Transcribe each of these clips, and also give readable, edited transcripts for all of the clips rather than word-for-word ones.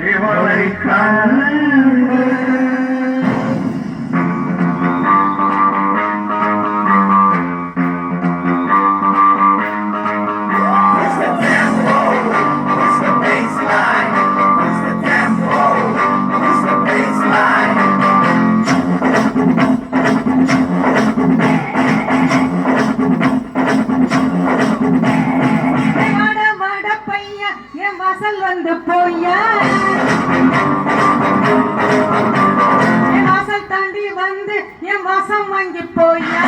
இவளை கண்டு வாசல் வந்து போயா என் வாசல் தாண்டி வந்து என் வாசம் வாங்கி போயா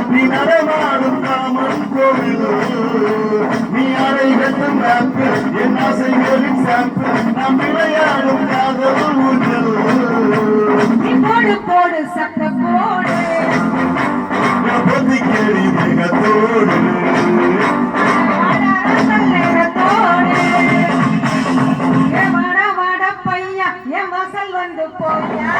நீ நடமாடும் காமன் கோவிலோ நீ அறை கட்டும் மேப்பு என் ஆசைகளின் சாப்பு நாம் விளையாடும் காதல் ஊஞ்சல் நீ போடு போடு சட்ட போடு கேடி மேகத்தோடு வாட பையா என் வாசல் வந்து போயா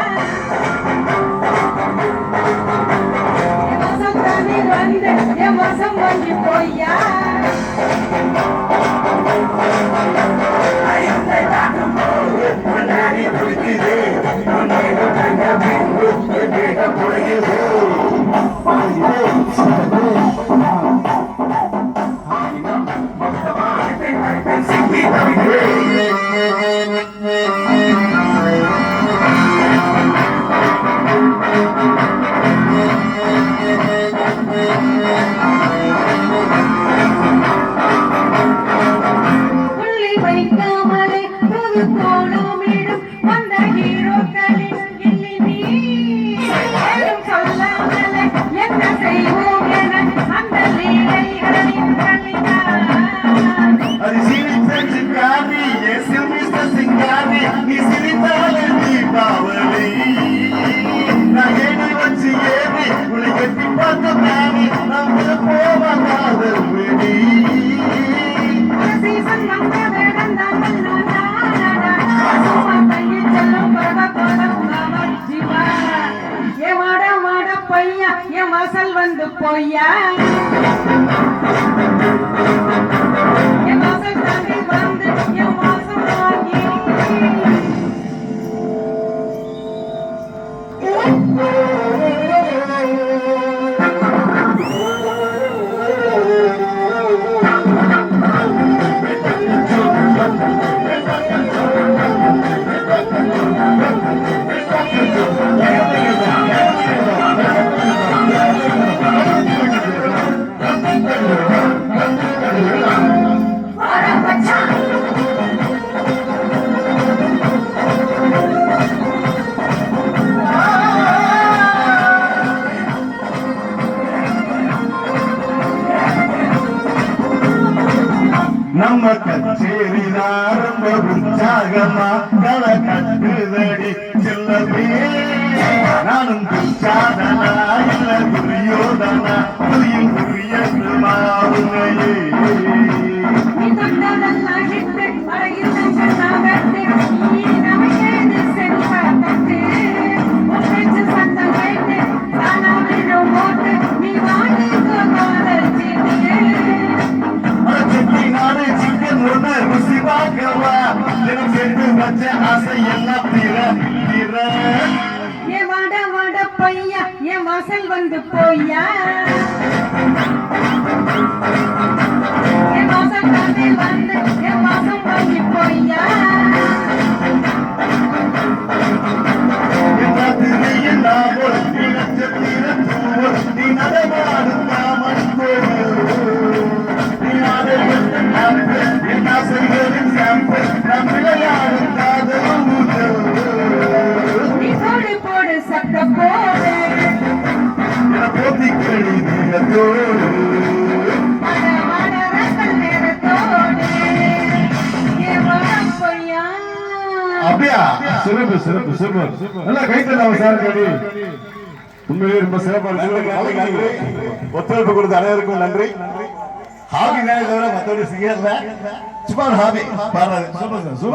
என் வாசல் தாண்டி வந்து என் வாசம் வாங்கி போயா புள்ளி வைக்காமலே புது கோலமிடும் வந்த ஹீரோக்களின் கிள்ளி நீ ஏதும் சொல்லாமலே என்ன செய்வோம் என அந்த லீலைகளின் கலிதான் அது சிரித்த சிங்காரி சிறுமித்த சிங்காரி நீ சிரித்தாலே தீபாவளி நான் ஏறி வச்சு ஏறி உன்னை கட்டி பார்த்த நானி நம்ம போவாத வெடி சீசன் வந்த வேடம் தான் கையில் செல்லும் படம் ஜீவா ஏ வாட பையா என் வாசல் வந்து போயா என் வாசல் தாண்டி வந்து என் வாசம் வாங்கி நம்ம கச்சேரிதான் ரொம்ப உற்சாகமா களை கட்டுதடி செல்லவே நானும் துச்சாதனா இல்ல துரியோதனா புரியும் புரியன்று மாவுனையே நீ தொட்டதெல்லாம் ஹிட்டு அழகில் நாகட்டு நீ நமக்கேது செல்வாட்டு உன் பேச்சு சத்தம் கேட்டு தானா விழும் போட்டு நீ வாங்கி கோகாதல் சீட்டியே நானே சிக்கன் ஒண்ணு ருசி பார்க்கவா தினம் சேர்த்து வச்ச ஆசை எல்லாம் தீர ஏ வாட பையா என் வாசல் வந்து போயா என் வாசல் தாண்டி வந்து என் வாசம் வாங்கி போயா நீ நடமாடும் காமன் என் ஆசைகளின் சாம்பு நம் விளையாடும் காதல் ஊஞ்சல் நீ போடு போடு சட்ட போடு போத்தி கேடி மேகத்தோடு வாட ரசல் நேரத்தோடு ஏ வாட பையா அப்படியா சிறப்பு சிறப்பு சிறப்பு நல்லா கைத்தலாம் சார் கேடி உண்மையிலே ரொம்ப சிறப்பாக ஒத்துழைப்பு கொடுத்த அனைவருக்கும் நன்றி ஹாபி தான் தவிர மற்றபடி சிங்கர்ல சும்மா ஹாபி பாடுறது